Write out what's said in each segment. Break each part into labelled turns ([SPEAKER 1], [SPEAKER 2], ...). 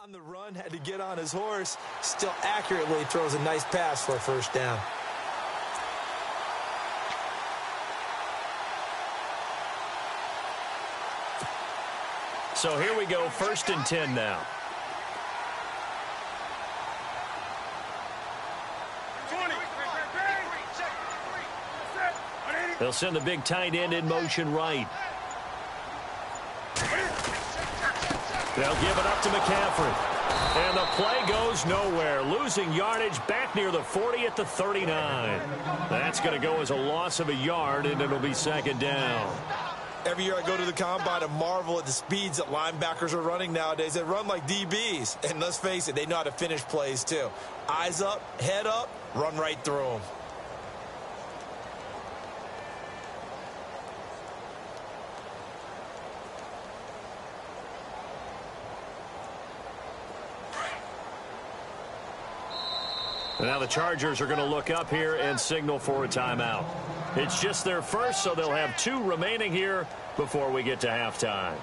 [SPEAKER 1] On the run, had to get on his horse. Still accurately throws a nice pass for a first down.
[SPEAKER 2] So here we go, 1st and 10 now. They'll send the big tight end in motion right. They'll give it up to McCaffrey. And the play goes nowhere. Losing yardage back near the 40 at the 39. That's going to go as a loss of a yard, and it'll be 2nd down.
[SPEAKER 1] Every year I go to the combine and marvel at the speeds that linebackers are running nowadays. They run like DBs. And let's face it, they know how to finish plays too. Eyes up, head up, run right through them.
[SPEAKER 2] Now the Chargers are going to look up here and signal for a timeout. It's just their first, so they'll have 2 remaining here before we get to halftime.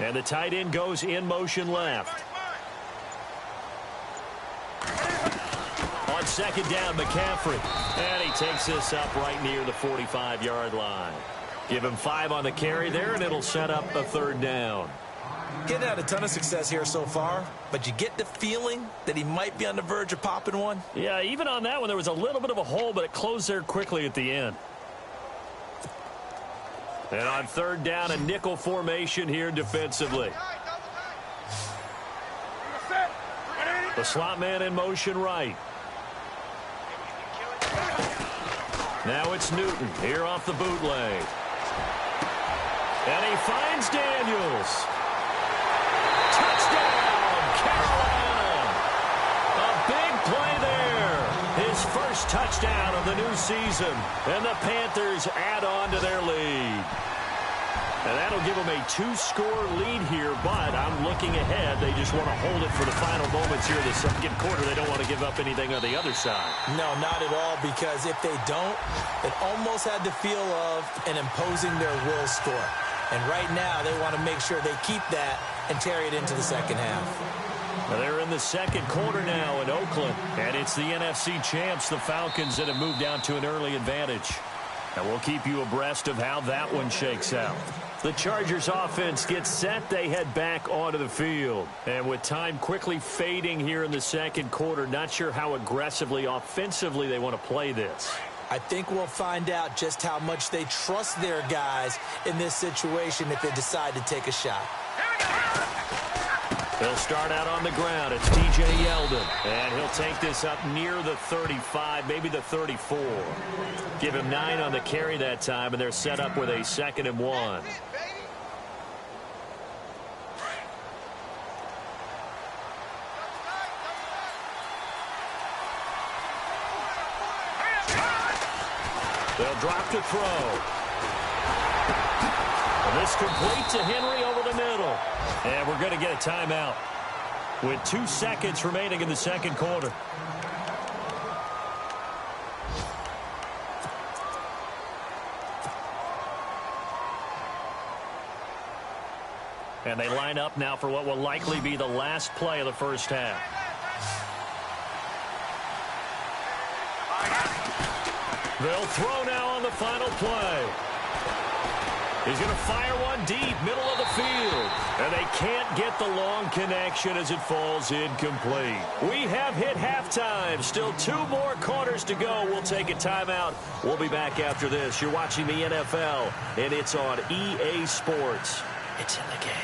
[SPEAKER 2] And the tight end goes in motion left. On 2nd down, McCaffrey. And he takes this up right near the 45-yard line. Give him 5 on the carry there, and it'll set up a 3rd down.
[SPEAKER 1] Getting had a ton of success here so far, but you get the feeling that he might be on the verge of popping one.
[SPEAKER 2] Yeah, even on that one, there was a little bit of a hole, but it closed there quickly at the end. And on 3rd down, a nickel formation here defensively. The slot man in motion right. Now it's Newton here off the bootleg. And he finds Daniels. Touchdown, Carolina. A big play there. His first touchdown of the new season. And the Panthers add on to their lead. And that'll give them a 2-score lead here, but I'm looking ahead. They just want to hold it for the final moments here in the 2nd quarter. They don't want to give up anything on the other side.
[SPEAKER 1] No, not at all, because if they don't, it almost had the feel of an imposing their will score. And right now, they want to make sure they keep that and carry it into the 2nd half.
[SPEAKER 2] Well, they're in the 2nd quarter now in Oakland, and it's the NFC champs, the Falcons, that have moved down to an early advantage. And we'll keep you abreast of how that one shakes out. The Chargers offense gets set. They head back onto the field. And with time quickly fading here in the 2nd quarter, not sure how aggressively, offensively they want to play this.
[SPEAKER 1] I think we'll find out just how much they trust their guys in this situation if they decide to take a shot.
[SPEAKER 2] They'll start out on the ground. It's TJ Yeldon. And he'll take this up near the 35, maybe the 34. Give him 9 on the carry that time, and they're set up with a 2nd and 1. They'll drop to throw. And this complete to Henry over the middle. And we're going to get a timeout with 2 seconds remaining in the 2nd quarter. And they line up now for what will likely be the last play of the 1st half. They'll throw now on the final play. He's going to fire one deep, middle of the field. And they can't get the long connection as it falls incomplete. We have hit halftime. Still 2 more quarters to go. We'll take a timeout. We'll be back after this. You're watching the NFL, and it's on EA Sports. It's in the game.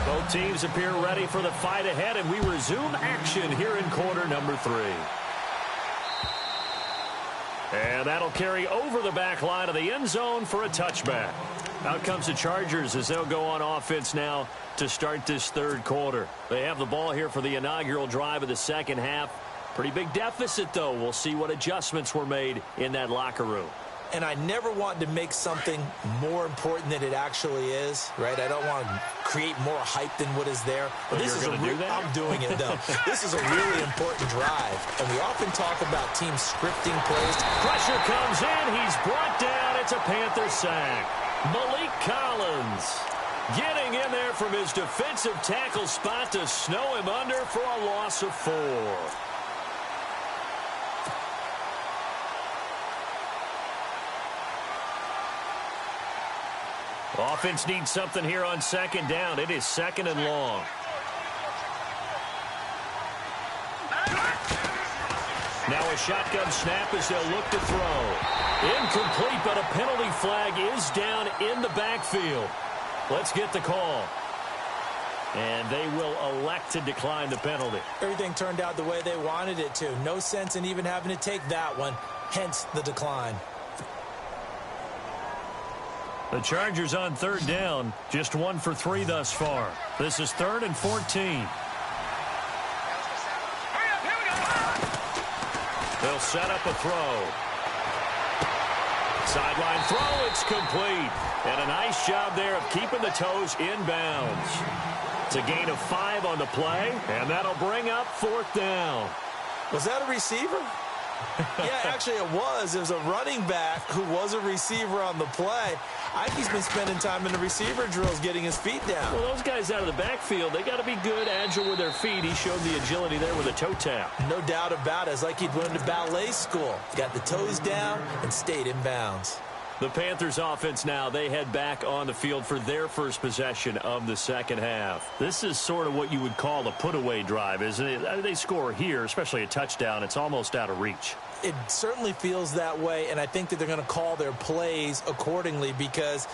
[SPEAKER 2] Both teams appear ready for the fight ahead, and we resume action here in quarter number 3. And that'll carry over the back line of the end zone for a touchback. Out comes the Chargers as they'll go on offense now to start this third quarter. They have the ball here for the inaugural drive of the second half. Pretty big deficit, though. We'll see what adjustments were made in that locker room.
[SPEAKER 1] And I never want to make something more important than it actually is, right? I don't want to create more hype than what is there. But this is I'm doing it, though. This is a really important drive. And we often talk about teams scripting plays.
[SPEAKER 2] Pressure comes in. He's brought down. It's a Panther sack. Malik Collins getting in there from his defensive tackle spot to snow him under for a loss of 4. Offense needs something here on second down. It is second and long. Now a shotgun snap as they'll look to throw. Incomplete, but a penalty flag is down in the backfield. Let's get the call. And they will elect to decline the penalty.
[SPEAKER 1] Everything turned out the way they wanted it to. No sense in even having to take that one, hence the decline.
[SPEAKER 2] The Chargers on third down, just 1 for 3 thus far. This is 3rd and 14. They'll set up a throw. Sideline throw, it's complete. And a nice job there of keeping the toes inbounds. It's a gain of 5 on the play, and that'll bring up 4th down.
[SPEAKER 1] Was that a receiver? Yeah, actually it was. It was a running back who was a receiver on the play. I think he's been spending time in the receiver drills getting his feet down.
[SPEAKER 2] Well, those guys out of the backfield, they got to be good, agile with their feet. He showed the agility there with a toe tap.
[SPEAKER 1] No doubt about it. It's like he'd went to ballet school. Got the toes down and stayed in bounds.
[SPEAKER 2] The Panthers offense now, they head back on the field for their first possession of the second half. This is sort of what you would call a put-away drive, isn't it? They score here, especially a touchdown. It's almost out of reach.
[SPEAKER 1] It certainly feels that way, and I think that they're going to call their plays accordingly because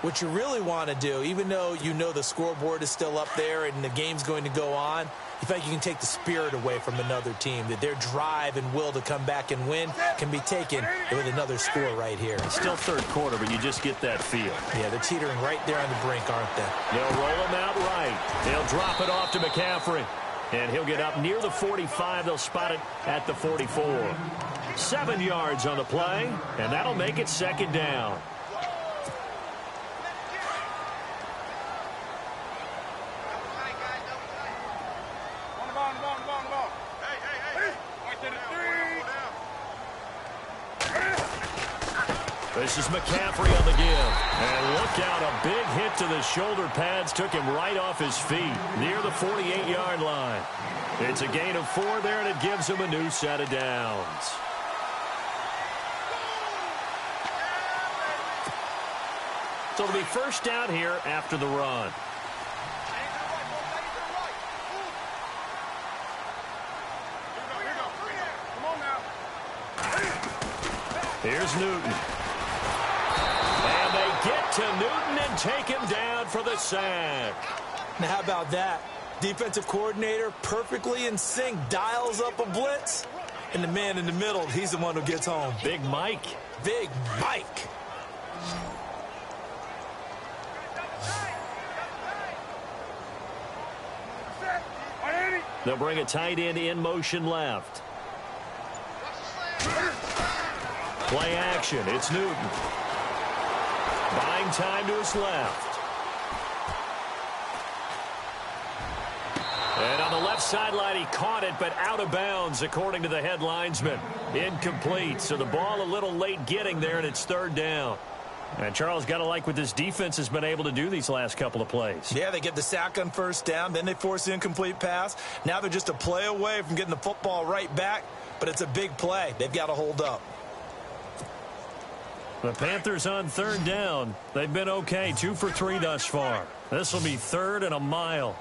[SPEAKER 1] what you really want to do, even though you know the scoreboard is still up there and the game's going to go on, you feel like you can take the spirit away from another team, that their drive and will to come back and win can be taken with another score right here.
[SPEAKER 2] It's still third quarter, but you just get that feel.
[SPEAKER 1] Yeah, they're teetering right there on the brink, aren't they?
[SPEAKER 2] They'll roll him out right. They'll drop it off to McCaffrey. And he'll get up near the 45. They'll spot it at the 44. 7 yards on the play, and that'll make it second down. This is McCaffrey on the give. And look out, a big hit to the shoulder pads took him right off his feet near the 48-yard line. It's a gain of 4 there, and it gives him a new set of downs. So it'll be first down here after the run. Here's Newton. And they get to Newton and take him down for the sack.
[SPEAKER 1] Now, how about that? Defensive coordinator perfectly in sync, dials up a blitz, and the man in the middle, he's the one who gets home.
[SPEAKER 2] Big Mike.
[SPEAKER 1] Big Mike.
[SPEAKER 2] They'll bring a tight end in motion left. Play action. It's Newton. Buying time to his left. And on the left sideline, he caught it, but out of bounds, according to the head linesman. Incomplete. So the ball a little late getting there, and it's third down. And Charles, got to like what this defense has been able to do these last couple of plays.
[SPEAKER 1] Yeah, they get the sack on first down, then they force the incomplete pass. Now they're just a play away from getting the football right back, but it's a big play. They've got to hold up.
[SPEAKER 2] The Panthers on third down. They've been okay, 2 for 3 thus far. This will be 3rd and a mile.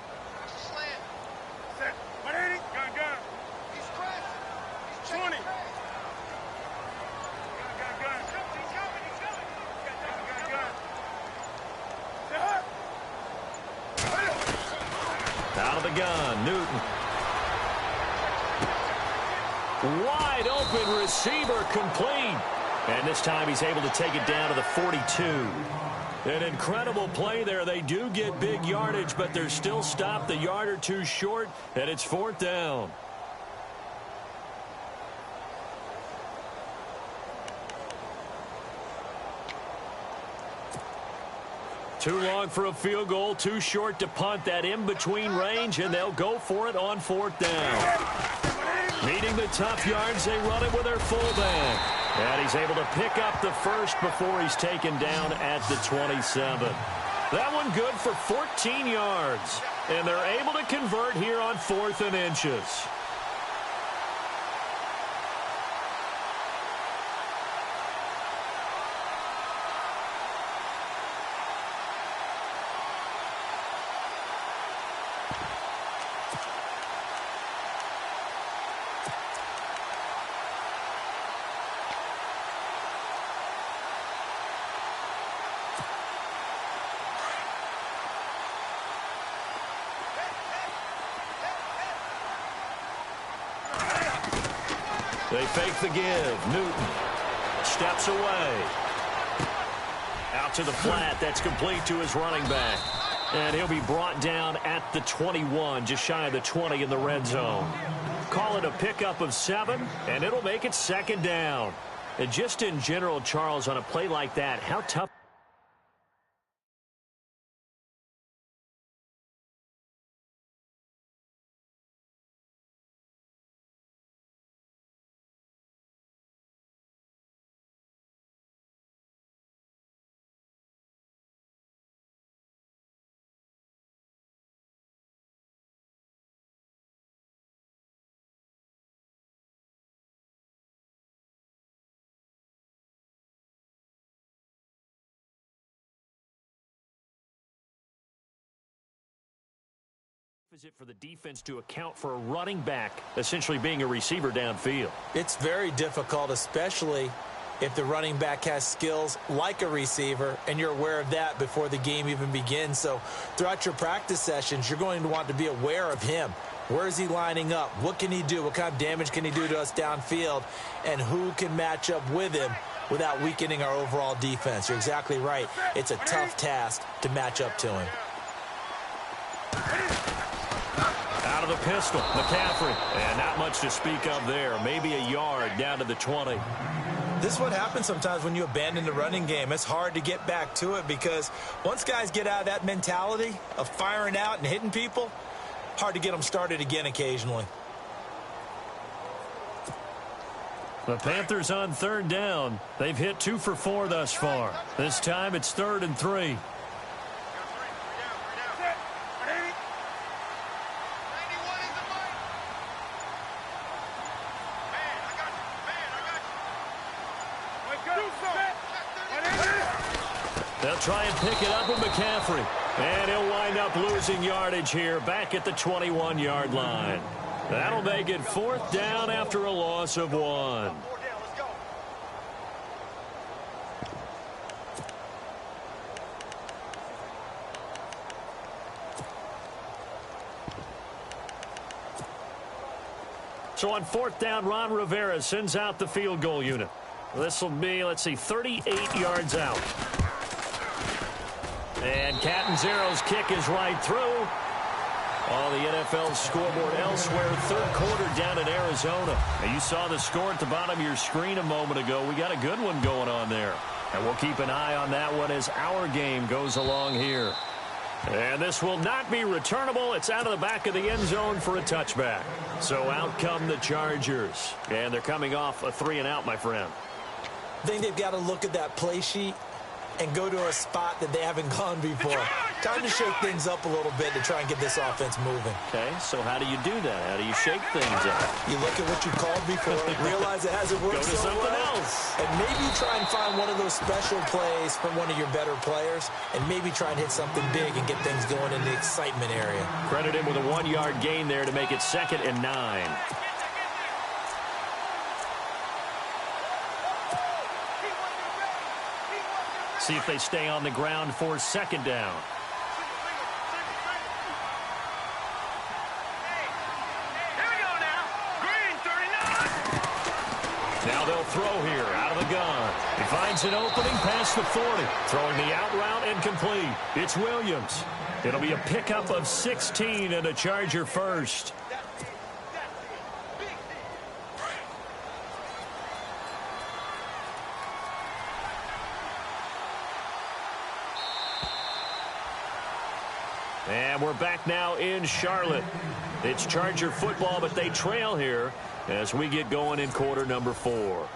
[SPEAKER 2] the gun, Newton. Wide open receiver, complete. And this time he's able to take it down to the 42. An incredible play there. They do get big yardage, but they're still stopped a yard or two short, and it's 4th down. Too long for a field goal, too short to punt. That in-between range, and they'll go for it on 4th down. Needing the tough yards, they run it with their fullback. And he's able to pick up the first before he's taken down at the 27. That one good for 14 yards. And they're able to convert here on 4th and inches. They fake the give. Newton steps away. Out to the flat. That's complete to his running back. And he'll be brought down at the 21, just shy of the 20 in the red zone. Call it a pickup of 7, and it'll make it 2nd down. And just in general, Charles, on a play like that, how tough is it for the defense to account for a running back essentially being a receiver downfield?
[SPEAKER 1] It's very difficult, especially if the running back has skills like a receiver, and you're aware of that before the game even begins. So throughout your practice sessions, you're going to want to be aware of him. Where is he lining up? What can he do? What kind of damage can he do to us downfield? And who can match up with him without weakening our overall defense? You're exactly right. It's a tough task to match up to him.
[SPEAKER 2] Out of the pistol, McCaffrey. And not much to speak of there. Maybe a yard down to the 20.
[SPEAKER 1] This is what happens sometimes when you abandon the running game. It's hard to get back to it because once guys get out of that mentality of firing out and hitting people, hard to get them started again occasionally.
[SPEAKER 2] The Panthers on 3rd down. They've hit 2 for 4 thus far. This time it's 3rd and 3. They'll try and pick it up with McCaffrey. And he'll wind up losing yardage here back at the 21-yard line. That'll make it 4th down after a loss of 1. So on 4th down, Ron Rivera sends out the field goal unit. This will be, let's see, 38 yards out. And Catanzero's kick is right through. On the NFL scoreboard elsewhere, 3rd quarter down in Arizona. Now you saw the score at the bottom of your screen a moment ago. We got a good one going on there. And we'll keep an eye on that one as our game goes along here. And this will not be returnable. It's out of the back of the end zone for a touchback. So out come the Chargers. And they're coming off a 3-and-out, my friend.
[SPEAKER 1] I think they've got to look at that play sheet and go to a spot that they haven't gone before. Time to shake things up a little bit to try and get this offense moving.
[SPEAKER 2] Okay, so how do you do that? How do you shake things up?
[SPEAKER 1] You look at what you called before, realize it hasn't worked
[SPEAKER 2] Go to
[SPEAKER 1] so
[SPEAKER 2] something
[SPEAKER 1] well,
[SPEAKER 2] else.
[SPEAKER 1] and maybe try and find one of those special plays from one of your better players, and maybe try and hit something big and get things going in the excitement area.
[SPEAKER 2] Credit him with a 1-yard gain there to make it 2nd and 9. See if they stay on the ground for 2nd down. Now they'll throw here out of the gun. He finds an opening past the 40. Throwing the out route incomplete. It's Williams. It'll be a pickup of 16 and a Charger first. And we're back now in Charlotte. It's Charger football, but they trail here as we get going in quarter number 4.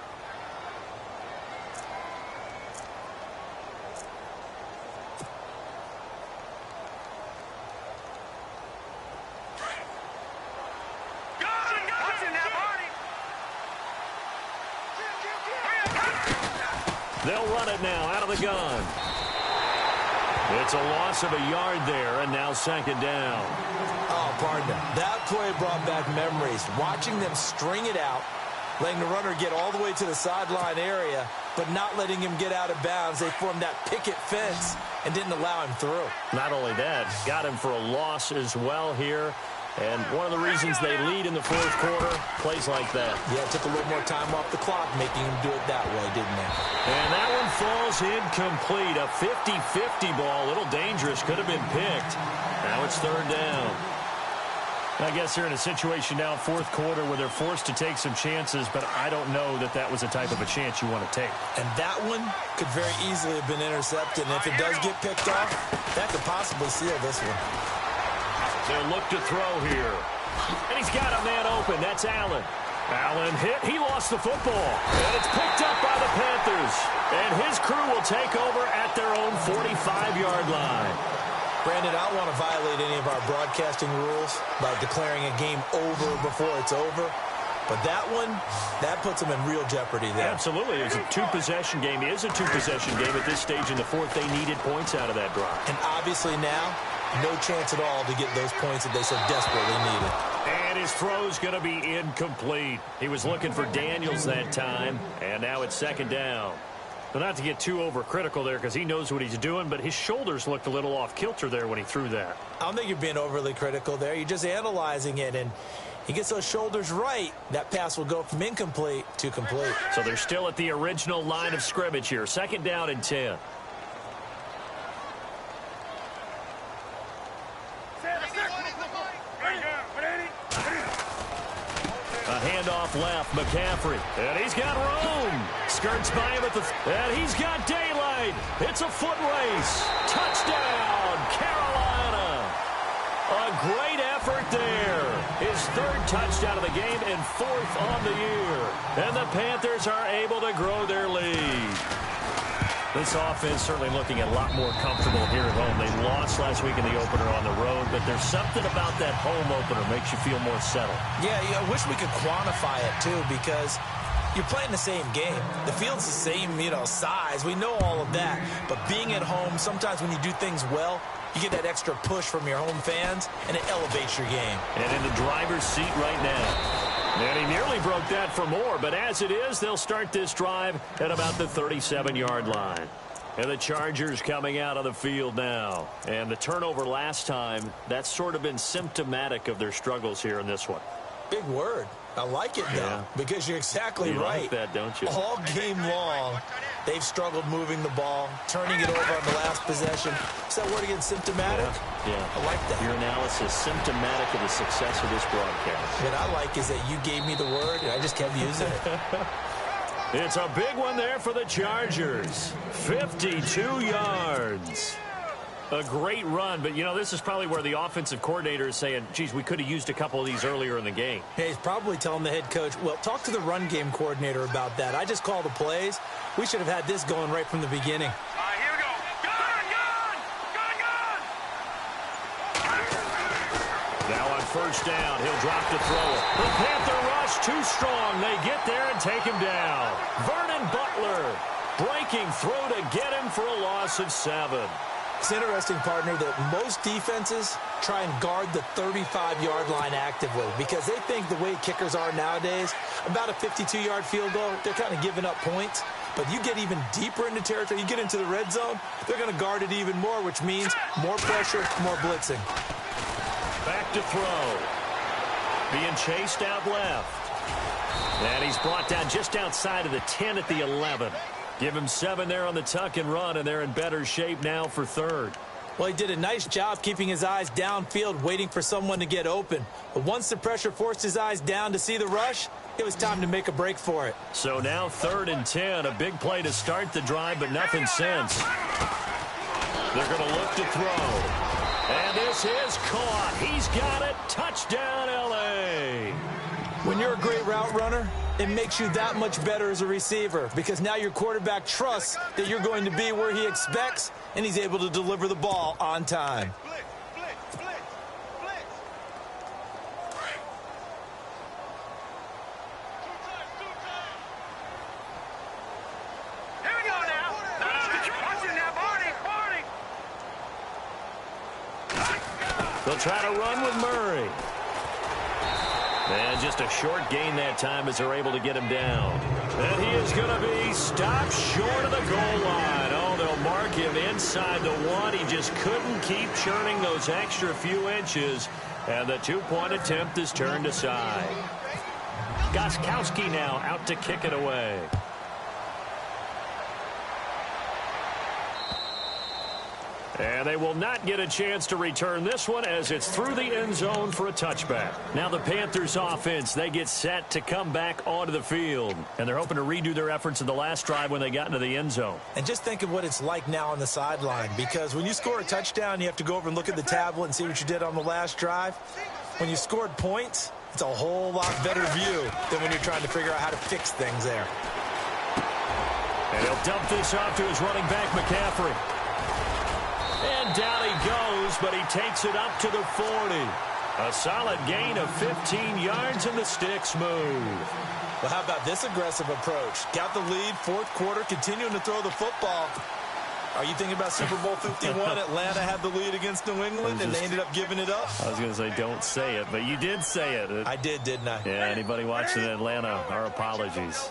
[SPEAKER 2] They'll run it now out of the gun. It's a loss of a yard there, and now second down.
[SPEAKER 1] Oh, partner, that play brought back memories. Watching them string it out, letting the runner get all the way to the sideline area, but not letting him get out of bounds. They formed that picket fence and didn't allow him through.
[SPEAKER 2] Not only that, got him for a loss as well here. And one of the reasons they lead in the fourth quarter, plays like that.
[SPEAKER 1] Yeah, it took a little more time off the clock, making him do it that way, didn't they?
[SPEAKER 2] And that one falls incomplete. A 50-50 ball, a little dangerous, could have been picked. Now it's third down. I guess they're in a situation now, fourth quarter, where they're forced to take some chances, but I don't know that that was the type of a chance you want to take.
[SPEAKER 1] And that one could very easily have been intercepted. And if it does get picked off, that could possibly seal this one.
[SPEAKER 2] They'll look to throw here. And he's got a man open. That's Allen. Allen hit. He lost the football. And it's picked up by the Panthers. And his crew will take over at their own 45-yard line.
[SPEAKER 1] Brandon, I don't want to violate any of our broadcasting rules by declaring a game over before it's over. But that one, that puts them in real jeopardy there.
[SPEAKER 2] Absolutely. It's a two-possession game. It is a two-possession game at this stage in the fourth. They needed points out of that drive.
[SPEAKER 1] And obviously now, no chance at all to get those points that they so desperately needed.
[SPEAKER 2] And his throw's going to be incomplete. He was looking for Daniels that time, and now it's second down. But not to get too overcritical there because he knows what he's doing, but his shoulders looked a little off kilter there when he threw that.
[SPEAKER 1] I don't think you're being overly critical there. You're just analyzing it, and he gets those shoulders right. That pass will go from incomplete to complete.
[SPEAKER 2] So they're still at the original line of scrimmage here. Second down and 10. A handoff left, McCaffrey. And he's got room. Skirts by him at the... And he's got daylight. It's a foot race. Touchdown, Carolina. A great effort there. His third touchdown of the game and fourth on the year. And the Panthers are able to grow their lead. This offense certainly looking a lot more comfortable here at home. They lost last week in the opener on the road, but there's something about that home opener makes you feel more settled.
[SPEAKER 1] Yeah, I wish we could quantify it, too, because you're playing the same game. The field's the same, size. We know all of that. But being at home, sometimes when you do things well, you get that extra push from your home fans, and it elevates your game.
[SPEAKER 2] And in the driver's seat right now. And he nearly broke that for more, but as it is, they'll start this drive at about the 37-yard line. And the Chargers coming out of the field now. And the turnover last time, that's sort of been symptomatic of their struggles here in this one.
[SPEAKER 1] Big word. I like it, though, because you're exactly right.
[SPEAKER 2] You like that, don't you?
[SPEAKER 1] All game long, they've struggled moving the ball, turning it over on the last possession. Is that word again, symptomatic?
[SPEAKER 2] Yeah.
[SPEAKER 1] I like that.
[SPEAKER 2] Your analysis, symptomatic of the success of this broadcast.
[SPEAKER 1] What I like is that you gave me the word, and I just kept using it.
[SPEAKER 2] It's a big one there for the Chargers. 52 yards. A great run, but, this is probably where the offensive coordinator is saying, geez, we could have used a couple of these earlier in the game.
[SPEAKER 1] Hey, he's probably telling the head coach, well, talk to the run game coordinator about that. I just call the plays. We should have had this going right from the beginning.
[SPEAKER 3] All right, here we go. Gun!
[SPEAKER 2] Now on first down, he'll drop to throw it. The Panther rush too strong. They get there and take him down. Vernon Butler breaking through to get him for a loss of 7.
[SPEAKER 1] It's interesting, partner, that most defenses try and guard the 35-yard line actively because they think the way kickers are nowadays, about a 52-yard field goal, they're kind of giving up points. But you get even deeper into territory, you get into the red zone, they're going to guard it even more, which means more pressure, more blitzing.
[SPEAKER 2] Back to throw. Being chased out left. And he's brought down just outside of the 10 at the 11. Give him 7 there on the tuck and run, and they're in better shape now for third.
[SPEAKER 1] Well, he did a nice job keeping his eyes downfield, waiting for someone to get open. But once the pressure forced his eyes down to see the rush, it was time to make a break for it.
[SPEAKER 2] So now 3rd and 10, a big play to start the drive, but nothing since. They're going to look to throw. And this is caught. He's got it. Touchdown, L.A.
[SPEAKER 1] When you're a great route runner, it makes you that much better as a receiver because now your quarterback trusts that you're going to be where he expects, and he's able to deliver the ball on time.
[SPEAKER 3] Here we go now. Watching now, Barney.
[SPEAKER 2] They'll try to run with Murray. And just a short gain that time as they're able to get him down. And he is going to be stopped short of the goal line. Oh, they'll mark him inside the 1. He just couldn't keep churning those extra few inches. And the 2-point attempt is turned aside. Gostkowski now out to kick it away. And they will not get a chance to return this one as it's through the end zone for a touchback. Now the Panthers offense, they get set to come back onto the field. And they're hoping to redo their efforts in the last drive when they got into the end zone.
[SPEAKER 1] And just think of what it's like now on the sideline, because when you score a touchdown, you have to go over and look at the tablet and see what you did on the last drive. When you scored points, it's a whole lot better view than when you're trying to figure out how to fix things there.
[SPEAKER 2] And he'll dump this off to his running back, McCaffrey. And down he goes, but he takes it up to the 40. A solid gain of 15 yards, and the sticks move.
[SPEAKER 1] Well, how about this aggressive approach? Got the lead, 4th quarter, continuing to throw the football. Are you thinking about Super Bowl 51? Atlanta had the lead against New England, and they ended up giving it up?
[SPEAKER 2] I was going to say don't say it, but you did say it.
[SPEAKER 1] I did, didn't I?
[SPEAKER 2] Yeah, anybody watching in Atlanta, our apologies.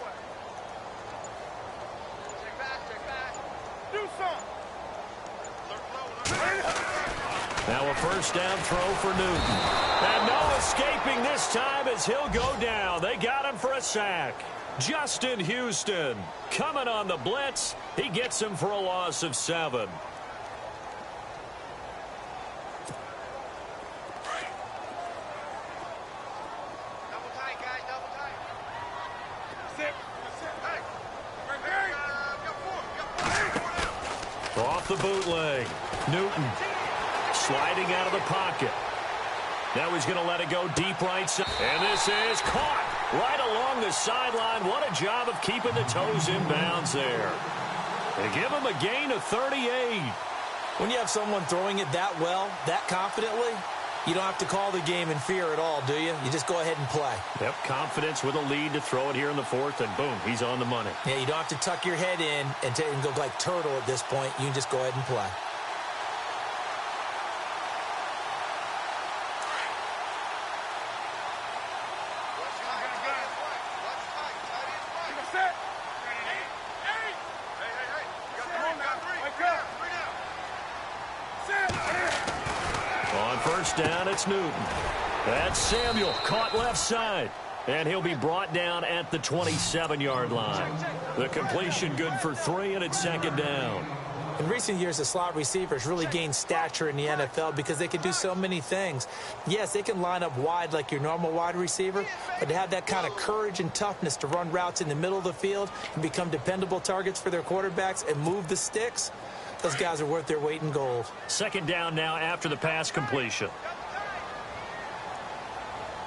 [SPEAKER 2] Now a first down throw for Newton. And no escaping this time as he'll go down. They got him for a sack. Justin Houston coming on the blitz. He gets him for a loss of 7. Off the bootleg. Newton sliding out of the pocket. Now he's going to let it go deep right side. And this is caught right along the sideline. What a job of keeping the toes in bounds there. They give him a gain of 38.
[SPEAKER 1] When you have someone throwing it that well, that confidently, you don't have to call the game in fear at all, do you? You just go ahead and play.
[SPEAKER 2] Yep, confidence with a lead to throw it here in the 4th, and boom, he's on the money.
[SPEAKER 1] Yeah, you don't have to tuck your head in and go like turtle at this point. You can just go ahead and play.
[SPEAKER 2] On first down, it's Newton. That's Samuel, caught left side. And he'll be brought down at the 27-yard line. The completion good for 3, and it's 2nd down.
[SPEAKER 1] In recent years, the slot receivers really gained stature in the NFL because they can do so many things. Yes, they can line up wide like your normal wide receiver, but to have that kind of courage and toughness to run routes in the middle of the field and become dependable targets for their quarterbacks and move the sticks, those guys are worth their weight in gold.
[SPEAKER 2] 2nd down now after the pass completion.